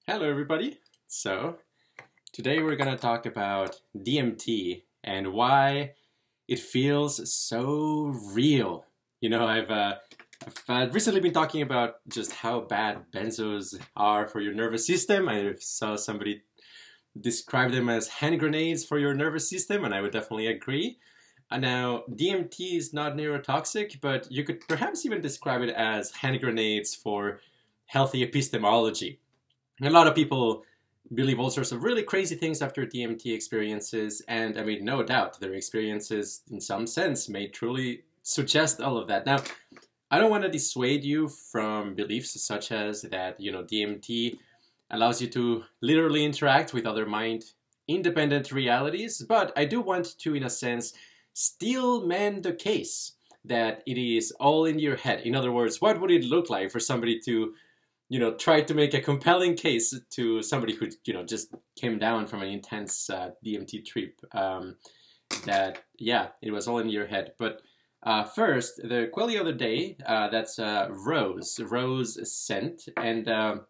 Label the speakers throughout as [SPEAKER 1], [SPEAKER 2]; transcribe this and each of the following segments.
[SPEAKER 1] Hello everybody. So today we're going to talk about DMT and why it feels so real. I've recently been talking about just how bad benzos are for your nervous system. I saw somebody describe them as hand grenades for your nervous system, and I would definitely agree. Now, DMT is not neurotoxic, but you could perhaps even describe it as hand grenades for healthy epistemology. And a lot of people believe all sorts of really crazy things after DMT experiences, and I mean, no doubt their experiences in some sense may truly suggest all of that. Now, I don't want to dissuade you from beliefs such as that, DMT allows you to literally interact with other mind-independent realities, but I do want to, in a sense, still mend the case that it is all in your head. In other words, what would it look like for somebody to try to make a compelling case to somebody who, just came down from an intense DMT trip that, yeah, it was all in your head. But first, the quail the other day, that's rose scent. And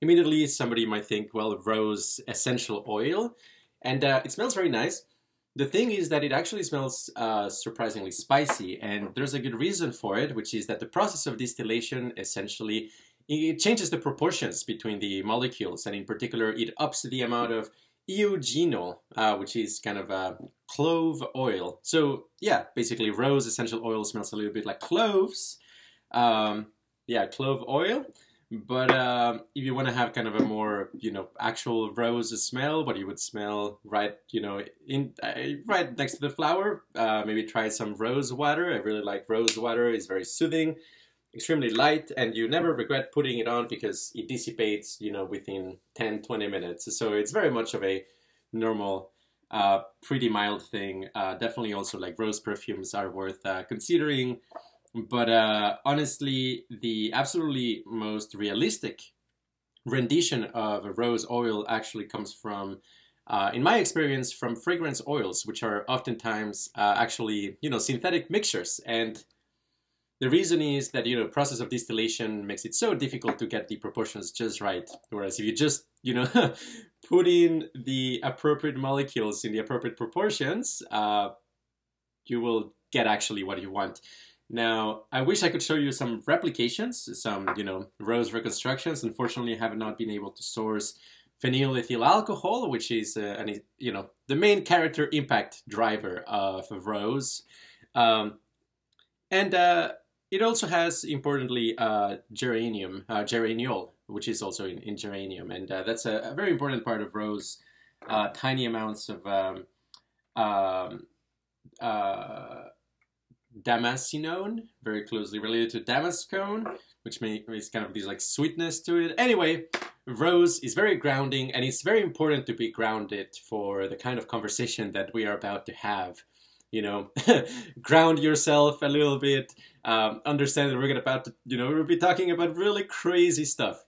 [SPEAKER 1] immediately somebody might think, well, rose essential oil. And it smells very nice. The thing is that it actually smells surprisingly spicy. And there's a good reason for it, which is that the process of distillation essentially it changes the proportions between the molecules, and in particular, it ups the amount of eugenol, which is kind of a clove oil. So yeah, basically rose essential oil smells a little bit like cloves. Yeah, clove oil. But if you want to have kind of a more, actual rose smell, what you would smell right, right next to the flower, maybe try some rose water. I really like rose water. It's very soothing, extremely light, and you never regret putting it on because it dissipates, within 10-20 minutes. So it's very much of a normal, pretty mild thing. Definitely also like rose perfumes are worth considering. But honestly, the absolutely most realistic rendition of rose oil actually comes from, in my experience, from fragrance oils, which are oftentimes actually, synthetic mixtures. And the reason is that, process of distillation makes it so difficult to get the proportions just right. Whereas if you just, put in the appropriate molecules in the appropriate proportions, you will get actually what you want. Now, I wish I could show you some replications, some, rose reconstructions. Unfortunately, I have not been able to source phenylethyl alcohol, which is, the main character impact driver of rose. It also has, importantly, geraniol, which is also in geranium. And that's a very important part of rose. Tiny amounts of damascenone, very closely related to damascone, which makes kind of these like sweetness to it. Anyway, rose is very grounding, and it's very important to be grounded for the kind of conversation that we are about to have. Ground yourself a little bit, understand that we'll be talking about really crazy stuff,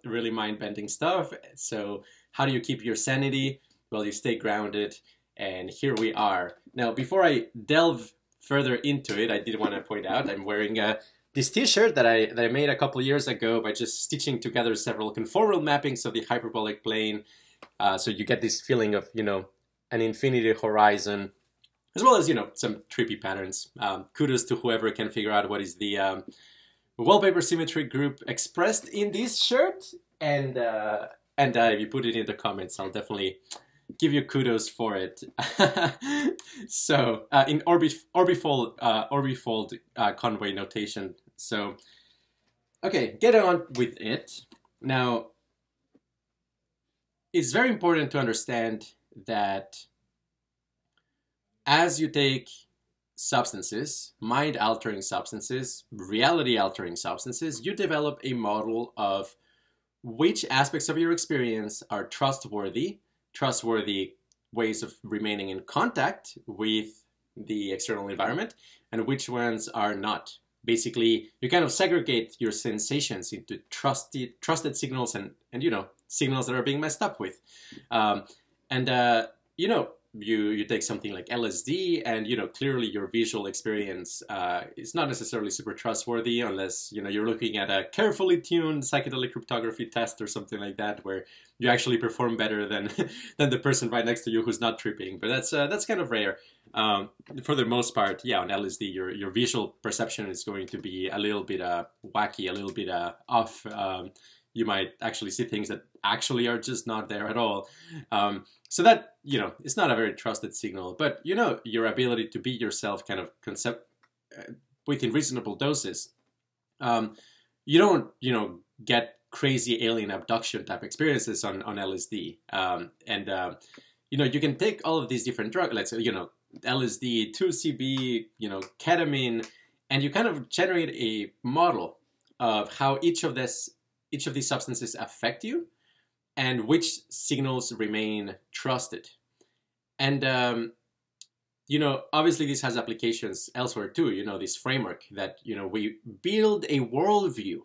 [SPEAKER 1] really mind-bending stuff. So how do you keep your sanity? Well, you stay grounded, and here we are. Now, before I delve further into it, I did want to point out I'm wearing this t-shirt that I made a couple years ago by just stitching together several conformal mappings of the hyperbolic plane. So you get this feeling of, an infinity horizon, as well as, some trippy patterns. Kudos to whoever can figure out what is the wallpaper symmetry group expressed in this shirt. And if you put it in the comments, I'll definitely give you kudos for it. So in orbifold Conway notation. So, okay, get on with it. Now, it's very important to understand that as you take substances, mind-altering substances, reality-altering substances, you develop a model of which aspects of your experience are trustworthy ways of remaining in contact with the external environment, and which ones are not. Basically, you kind of segregate your sensations into trusted signals and signals that are being messed up with. you take something like LSD, and clearly your visual experience is not necessarily super trustworthy unless you're looking at a carefully tuned psychedelic cryptography test or something like that, where you actually perform better than than the person right next to you who's not tripping. But that's kind of rare. For the most part, yeah, on LSD, your visual perception is going to be a little bit wacky, a little bit off. You might actually see things that actually are just not there at all. So that, it's not a very trusted signal, but your ability to be yourself kind of within reasonable doses. You don't, get crazy alien abduction type experiences on LSD. You can take all of these different drugs, let's say, LSD, 2CB, ketamine, and you kind of generate a model of how each of these substances affect you and which signals remain trusted. And, obviously this has applications elsewhere too, this framework that, we build a worldview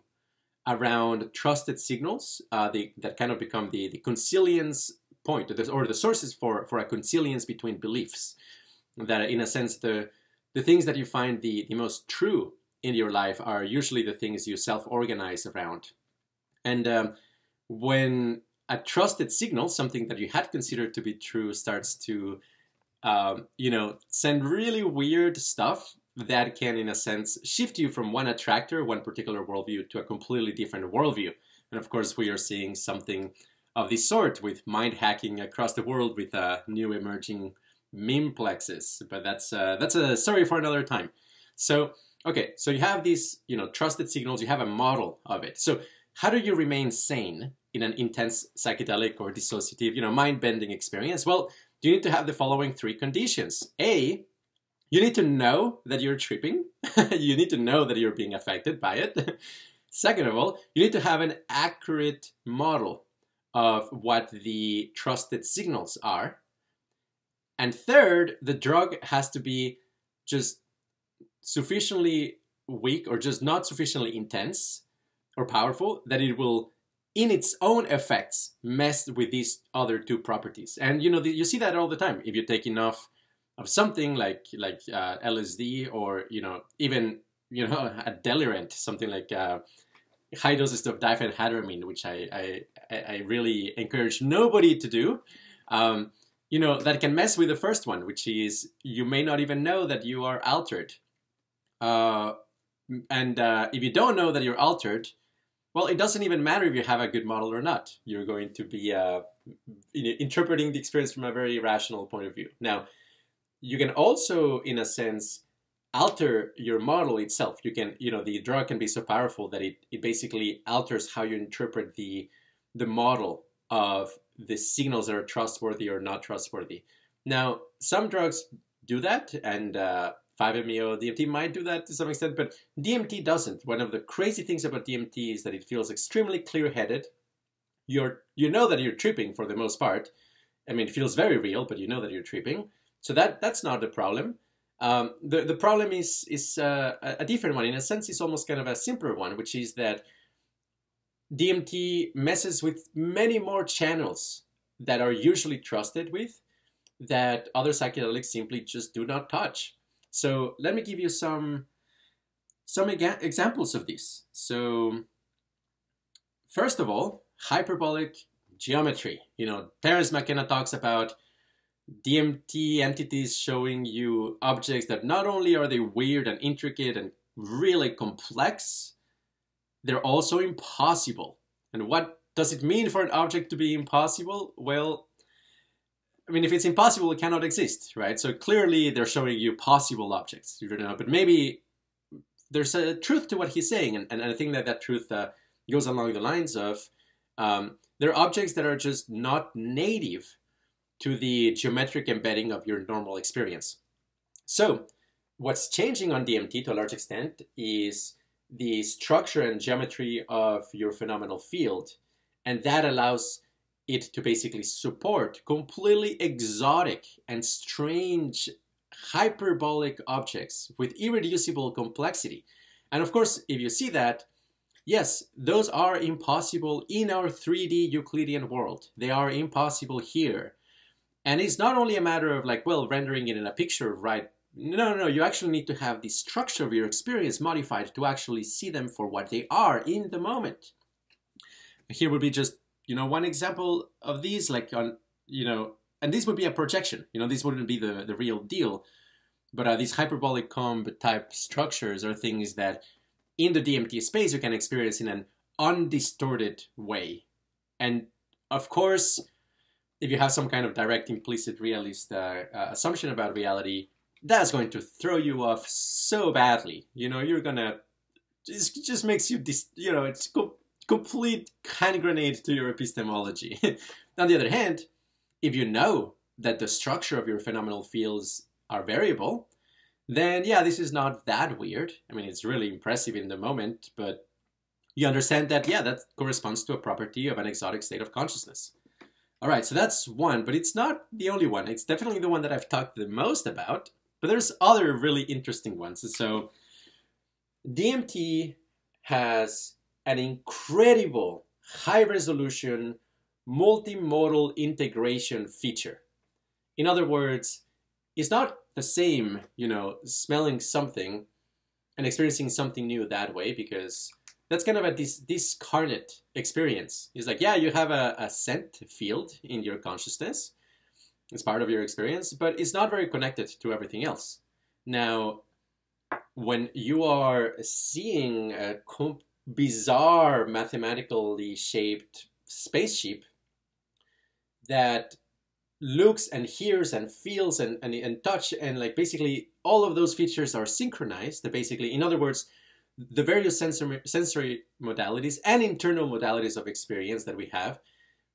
[SPEAKER 1] around trusted signals that kind of become the consilience point, or the sources for a consilience between beliefs. That in a sense, the things that you find the most true in your life are usually the things you self-organize around. And when a trusted signal, something that you had considered to be true, starts to, send really weird stuff that can, in a sense, shift you from one attractor, one particular worldview, to a completely different worldview. And of course, we are seeing something of this sort with mind hacking across the world with new emerging memplexes. But that's a story for another time. So, okay, so you have these, trusted signals, you have a model of it. So how do you remain sane in an intense psychedelic or dissociative, mind-bending experience? Well, you need to have the following three conditions. A, you need to know that you're tripping. You need to know that you're being affected by it. Second of all, you need to have an accurate model of what the trusted signals are. And third, the drug has to be just sufficiently weak or just not sufficiently intense or powerful that it will, in its own effects, mess with these other two properties. And you see that all the time. If you take enough of something like LSD, or even a delirant, something like high doses of diphenhydramine, which I really encourage nobody to do. That can mess with the first one, which is you may not even know that you are altered. And if you don't know that you're altered, well, it doesn't even matter if you have a good model or not. You're going to be interpreting the experience from a very rational point of view. Now, you can also, in a sense, alter your model itself. You can, the drug can be so powerful that it basically alters how you interpret the model of the signals that are trustworthy or not trustworthy. Now, some drugs do that, and 5-MeO DMT might do that to some extent, but DMT doesn't. One of the crazy things about DMT is that it feels extremely clear-headed. You know that you're tripping for the most part. I mean, it feels very real, but you know that you're tripping. So that's not the problem. The problem is a different one. In a sense, it's almost kind of a simpler one, which is that DMT messes with many more channels that are usually trusted with that other psychedelics simply just do not touch. So let me give you some examples of this. So first of all, hyperbolic geometry. Terence McKenna talks about DMT entities showing you objects that not only are they weird and intricate and really complex, they're also impossible. And what does it mean for an object to be impossible? Well, I mean, if it's impossible, it cannot exist, right? So clearly they're showing you possible objects, but maybe there's a truth to what he's saying. And I think that truth goes along the lines of there are objects that are just not native to the geometric embedding of your normal experience. So what's changing on DMT to a large extent is the structure and geometry of your phenomenal field. And that allows it to basically support completely exotic and strange hyperbolic objects with irreducible complexity. And of course, if you see that, yes, those are impossible in our 3D Euclidean world. They are impossible here. And it's not only a matter of like, well, rendering it in a picture, right? No, you actually need to have the structure of your experience modified to actually see them for what they are in the moment. Here would be just, one example of these, like on, and this would be a projection, this wouldn't be the real deal. But these hyperbolic comb type structures are things that in the DMT space you can experience in an undistorted way. And of course, if you have some kind of direct implicit realist assumption about reality, that's going to throw you off so badly. You're gonna, it just makes you, it's complete hand grenade to your epistemology. On the other hand, if you know that the structure of your phenomenal fields are variable, then yeah, this is not that weird. I mean, it's really impressive in the moment, but you understand that, yeah, that corresponds to a property of an exotic state of consciousness. All right, so that's one, but it's not the only one. It's definitely the one that I've talked the most about, but there's other really interesting ones. So DMT has an incredible high-resolution multi-modal integration feature. In other words, it's not the same, smelling something and experiencing something new that way, because that's kind of a discarnate experience. It's like, yeah, you have a scent field in your consciousness. It's part of your experience, but it's not very connected to everything else. Now, when you are seeing a bizarre mathematically shaped spaceship that looks and hears and feels and touch, and like basically all of those features are synchronized, basically, in other words, the various sensory modalities and internal modalities of experience that we have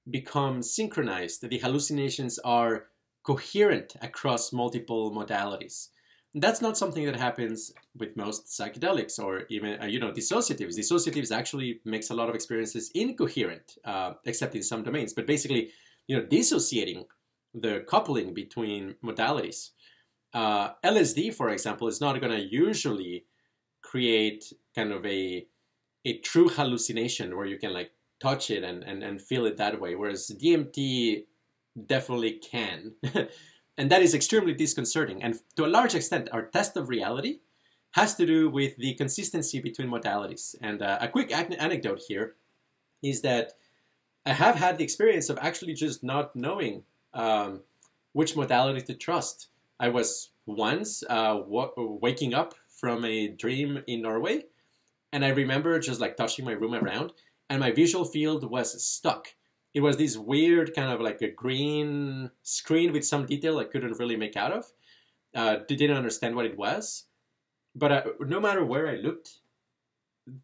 [SPEAKER 1] become synchronized. The hallucinations are coherent across multiple modalities. That's not something that happens with most psychedelics or even, dissociatives. Dissociatives actually makes a lot of experiences incoherent, except in some domains. But basically, dissociating the coupling between modalities. LSD, for example, is not going to usually create kind of a true hallucination where you can like touch it and feel it that way, whereas DMT definitely can. And that is extremely disconcerting. And to a large extent, our test of reality has to do with the consistency between modalities. And a quick anecdote here is that I have had the experience of actually just not knowing which modality to trust. I was once waking up from a dream in Norway, and I remember just like touching my room around, and my visual field was stuck. It was this weird kind of like a green screen with some detail I couldn't really make out of. Didn't understand what it was. But no matter where I looked,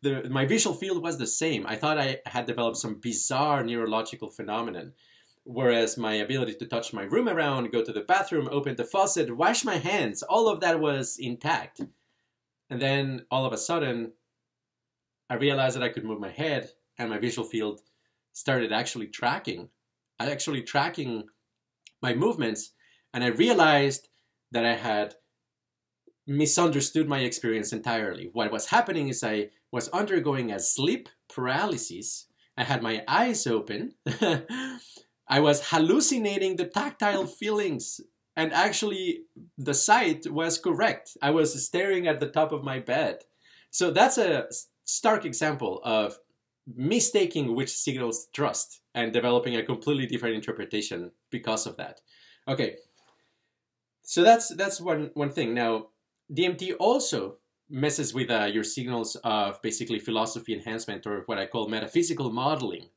[SPEAKER 1] my visual field was the same. I thought I had developed some bizarre neurological phenomenon. Whereas my ability to touch my room around, go to the bathroom, open the faucet, wash my hands, all of that was intact. And then all of a sudden, I realized that I could move my head, and my visual field started actually tracking my movements, and I realized that I had misunderstood my experience entirely. What was happening is I was undergoing a sleep paralysis. I had my eyes open. I was hallucinating the tactile feelings, and actually the sight was correct. I was staring at the top of my bed. So that's a stark example of mistaking which signals trust and developing a completely different interpretation because of that. Okay, so that's one thing. Now, DMT also messes with your signals of basically philosophy enhancement, or what I call metaphysical modeling.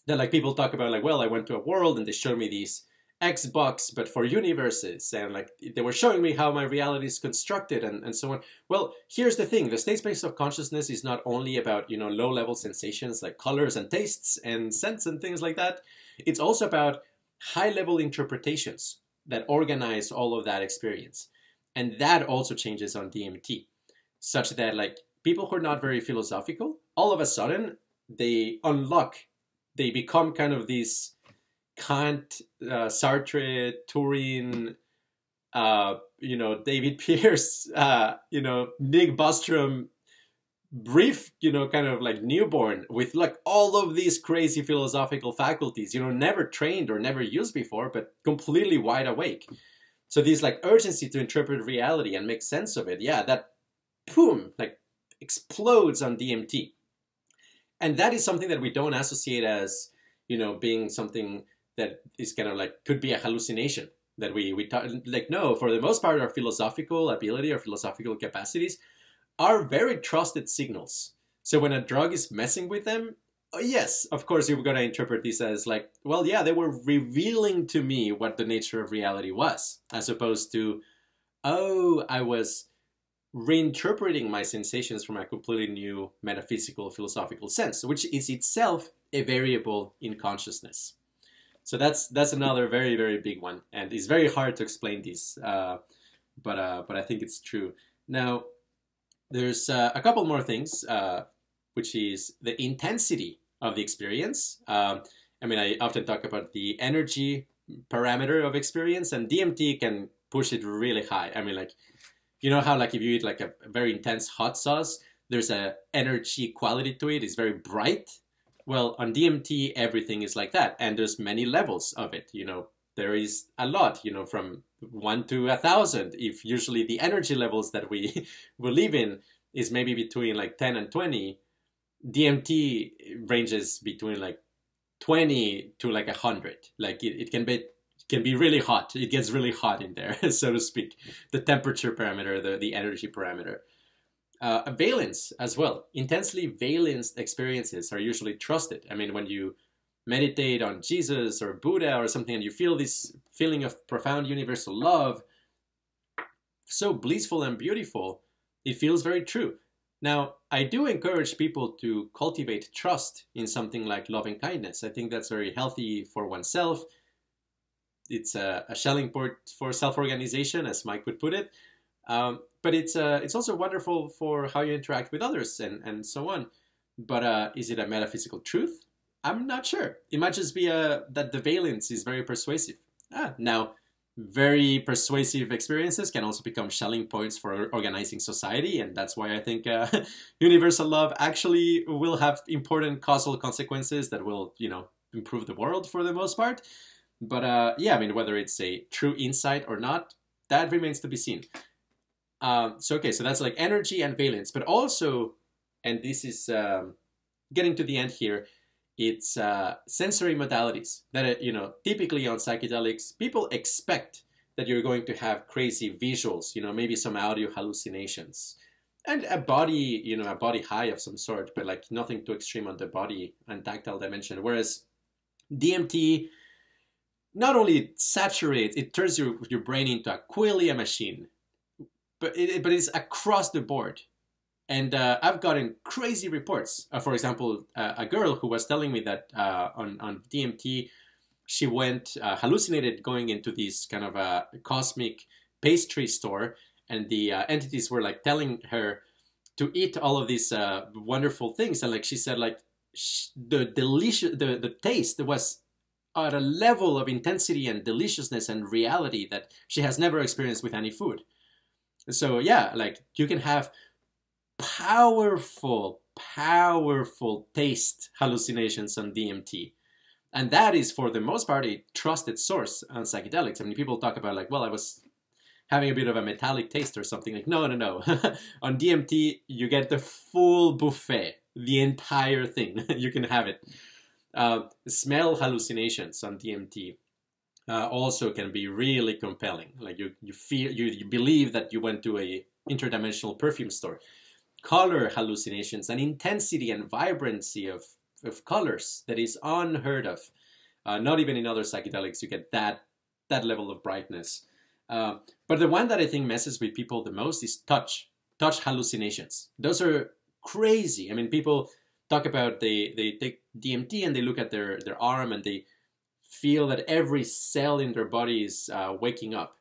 [SPEAKER 1] That like people talk about like, well, I went to a world and they showed me these Xbox, but for universes, and like they were showing me how my reality is constructed and so on. Well, here's the thing: the state space of consciousness is not only about low-level sensations like colors and tastes and scents and things like that. It's also about high-level interpretations that organize all of that experience, and that also changes on DMT, such that like people who are not very philosophical, all of a sudden they become kind of these Kant, Sartre, Turing, David Pierce, Nick Bostrom, brief, kind of like newborn with like all of these crazy philosophical faculties, never trained or never used before, but completely wide awake. So this like urgency to interpret reality and make sense of it, yeah, that boom, like explodes on DMT. And that is something that we don't associate as, being something that is kind of like, could be a hallucination. That we talk, like, no, for the most part, our philosophical ability, our philosophical capacities are very trusted signals. So when a drug is messing with them, yes, of course, you're going to interpret this as like, well, yeah, they were revealing to me what the nature of reality was, as opposed to, oh, I was reinterpreting my sensations from a completely new metaphysical, philosophical sense, which is itself a variable in consciousness. So that's another very, very big one, and it's very hard to explain this, but I think it's true. Now, there's a couple more things, which is the intensity of the experience. I mean, I often talk about the energy parameter of experience, and DMT can push it really high. I mean, like, how like if you eat like a very intense hot sauce, there's a energy quality to it. It's very bright. Well, on DMT, everything is like that, and there's many levels of it. There is a lot, from 1 to 1,000. If usually the energy levels that we live in is maybe between like 10 and 20, DMT ranges between like 20 to like 100. Like it can be really hot. It gets really hot in there, so to speak. The temperature parameter, the energy parameter. Valence as well. Intensely valenced experiences are usually trusted. I mean, when you meditate on Jesus or Buddha or something and you feel this feeling of profound universal love, so blissful and beautiful, it feels very true. Now, I do encourage people to cultivate trust in something like love and kindness. I think that's very healthy for oneself. It's a shelling port for self-organization, as Mike would put it. But it's also wonderful for how you interact with others and so on. But is it a metaphysical truth? I'm not sure. It might just be that the valence is very persuasive. Now, very persuasive experiences can also become shelling points for organizing society, and that's why I think universal love actually will have important causal consequences that will, improve the world for the most part. But yeah, I mean, whether it's a true insight or not, that remains to be seen. So that's like energy and valence, but also, and this is getting to the end here, it's sensory modalities that, typically on psychedelics, people expect that you're going to have crazy visuals, maybe some audio hallucinations and a body, a body high of some sort, but like nothing too extreme on the body and tactile dimension. Whereas DMT not only saturates, it turns your brain into a qualia machine, but it's across the board. And I've gotten crazy reports. For example, a girl who was telling me that on DMT, she went hallucinated going into this kind of a cosmic pastry store, and the entities were like telling her to eat all of these wonderful things. And like she said, like the taste was at a level of intensity and deliciousness and reality that she has never experienced with any food. So yeah, like you can have powerful taste hallucinations on DMT. And that is, for the most part, a trusted source on psychedelics. I mean, people talk about like, well, I was having a bit of a metallic taste or something. Like, no. On DMT, you get the full buffet, the entire thing. You can have it. Smell hallucinations on DMT also can be really compelling. Like you believe that you went to a interdimensional perfume store. Color hallucinations and intensity and vibrancy of colors that is unheard of. Not even in other psychedelics you get that level of brightness. But the one that I think messes with people the most is touch hallucinations. Those are crazy. I mean, people talk about they take DMT and they look at their arm and they feel that every cell in their body is waking up.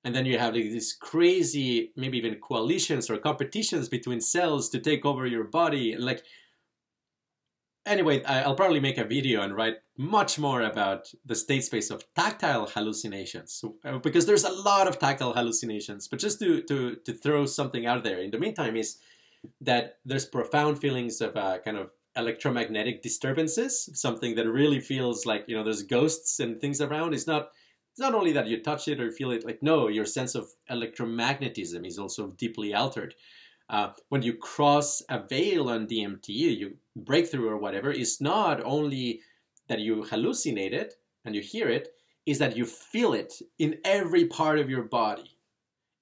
[SPEAKER 1] And then you have these crazy, maybe even coalitions or competitions between cells to take over your body. Like, anyway, I'll probably make a video and write much more about the state space of tactile hallucinations, because there's a lot of tactile hallucinations. But just to throw something out there in the meantime is that there's profound feelings of kind of electromagnetic disturbances, something that really feels like, you know, there's ghosts and things around. It's not only that you touch it or feel it, like, no, your sense of electromagnetism is also deeply altered. When you cross a veil on DMT, you breakthrough or whatever, it's not only that you hallucinate it and you hear it, is that you feel it in every part of your body.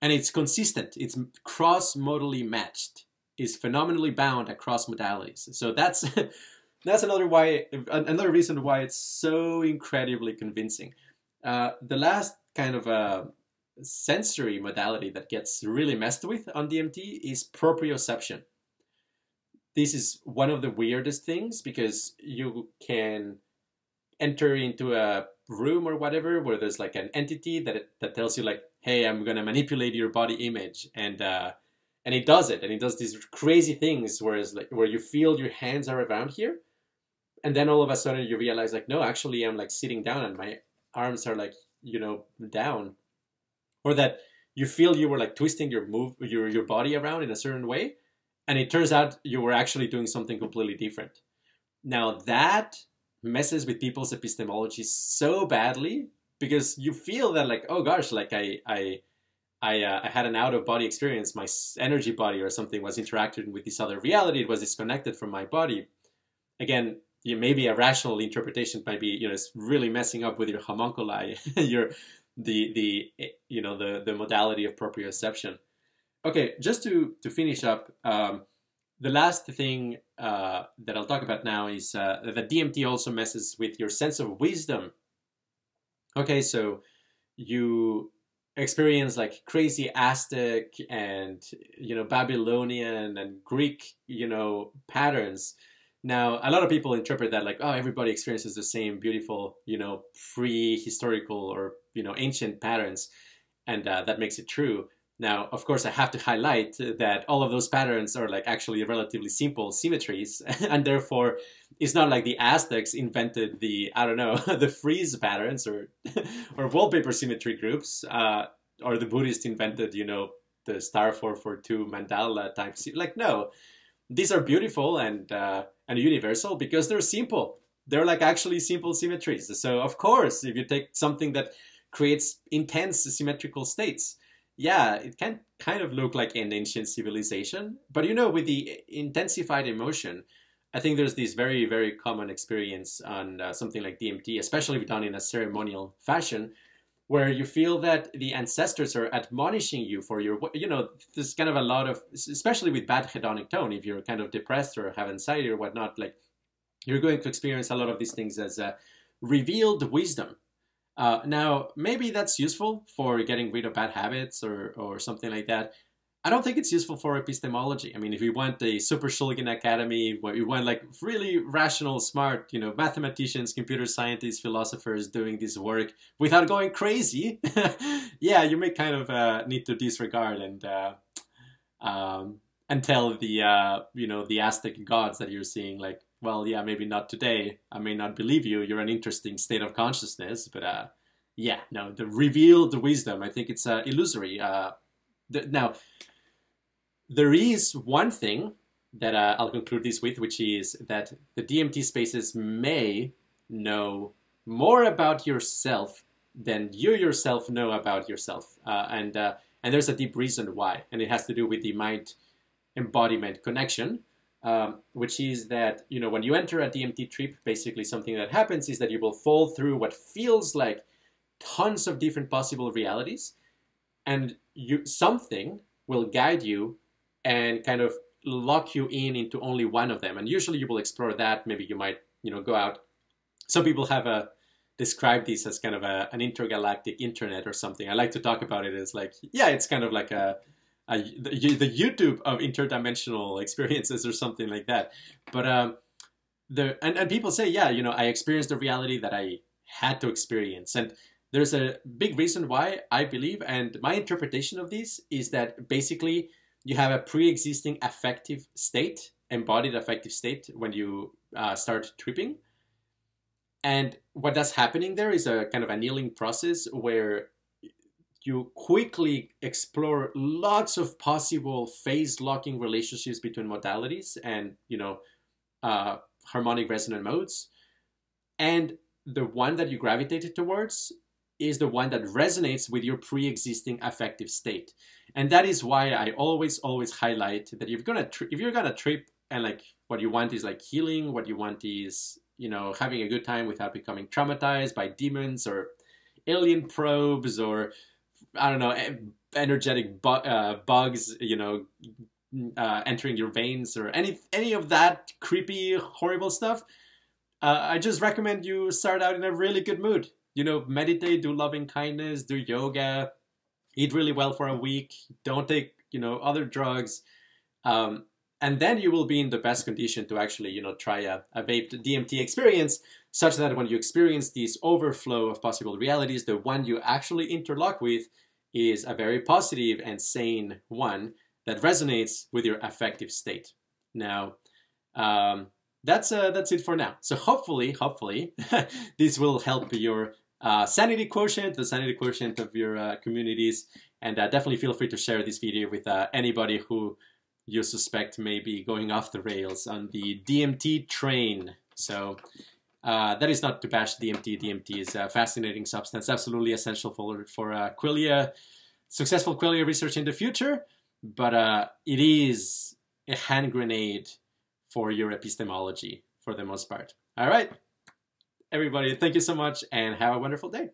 [SPEAKER 1] And it's consistent, it's cross-modally matched, is phenomenally bound across modalities. So that's another reason why it's so incredibly convincing. The last kind of sensory modality that gets really messed with on DMT is proprioception. This is one of the weirdest things because you can enter into a room or whatever where there's like an entity that tells you like, hey, I'm gonna manipulate your body image, and it does it, and it does these crazy things where you feel your hands are around here, and then all of a sudden you realize like, no, actually I'm like sitting down and my arms are like, you know, down, or that you feel you were like twisting your body around in a certain way, and it turns out you were actually doing something completely different. Now that messes with people's epistemology so badly because you feel that like, oh gosh, like I had an out-of-body experience. My energy body or something was interacting with this other reality. It was disconnected from my body. Again, maybe a rational interpretation might be, you know, it's really messing up with your homunculi, the modality of proprioception. Okay, just to finish up, the last thing that I'll talk about now is that DMT also messes with your sense of wisdom. Okay, so you experience like crazy Aztec and, you know, Babylonian and Greek, you know, patterns. Now, a lot of people interpret that like, oh, everybody experiences the same beautiful, you know, pre-historical or, you know, ancient patterns, and that makes it true. Now, of course, I have to highlight that all of those patterns are like actually relatively simple symmetries, and therefore it's not like the Aztecs invented the, I don't know, the frieze patterns or wallpaper symmetry groups, or the Buddhists invented, you know, the star 442 mandala type. Like, no, these are beautiful and universal because they're simple. They're like actually simple symmetries. So of course, if you take something that creates intense symmetrical states, yeah, it can kind of look like an ancient civilization. But, you know, with the intensified emotion, I think there's this very, very common experience on something like DMT, especially done in a ceremonial fashion, where you feel that the ancestors are admonishing you for your, you know, there's kind of a lot of, especially with bad hedonic tone, if you're kind of depressed or have anxiety or whatnot, like you're going to experience a lot of these things as revealed wisdom. Now, maybe that's useful for getting rid of bad habits or something like that. I don't think it's useful for epistemology. I mean, if you want a super Shulgin academy, where you want like really rational, smart, you know, mathematicians, computer scientists, philosophers doing this work without going crazy, yeah, you may kind of need to disregard and tell the, you know, the Aztec gods that you're seeing, like, well, yeah, maybe not today. I may not believe you. You're an interesting state of consciousness, but yeah, no, the revealed wisdom, I think it's illusory. Now, there is one thing that I'll conclude this with, which is that the DMT spaces may know more about yourself than you yourself know about yourself, and there's a deep reason why, and it has to do with the mind-embodiment connection. Which is that, you know, when you enter a DMT trip, basically something that happens is that you will fall through what feels like tons of different possible realities, and something will guide you and kind of lock you into only one of them. And usually you will explore that. Maybe you might, you know, go out. Some people have described this as kind of an intergalactic internet or something. I like to talk about it as like, yeah, it's kind of like the YouTube of interdimensional experiences or something like that. But and people say, yeah, you know, I experienced the reality that I had to experience. And there's a big reason why, I believe, and my interpretation of this is that basically you have a pre-existing affective state, embodied affective state when you start tripping. And what that's happening there is a kind of annealing process where you quickly explore lots of possible phase locking relationships between modalities and, harmonic resonant modes. And the one that you gravitated towards is the one that resonates with your pre-existing affective state. And that is why I always highlight that if you're gonna trip and like what you want is like healing, what you want is, having a good time without becoming traumatized by demons or alien probes or, I don't know, energetic bugs, entering your veins or any of that creepy, horrible stuff. I just recommend you start out in a really good mood. Meditate, do loving kindness, do yoga, eat really well for a week, don't take, other drugs. And then you will be in the best condition to actually, try a vaped DMT experience, such that when you experience this overflow of possible realities, the one you actually interlock with is a very positive and sane one that resonates with your affective state. Now, that's it for now. So hopefully, this will help your sanity quotient, the sanity quotient of your communities, and definitely feel free to share this video with anybody who you suspect may be going off the rails on the DMT train. So that is not to bash DMT. DMT is a fascinating substance, absolutely essential for qualia, successful qualia research in the future, but it is a hand grenade for your epistemology for the most part. All right, everybody, thank you so much and have a wonderful day.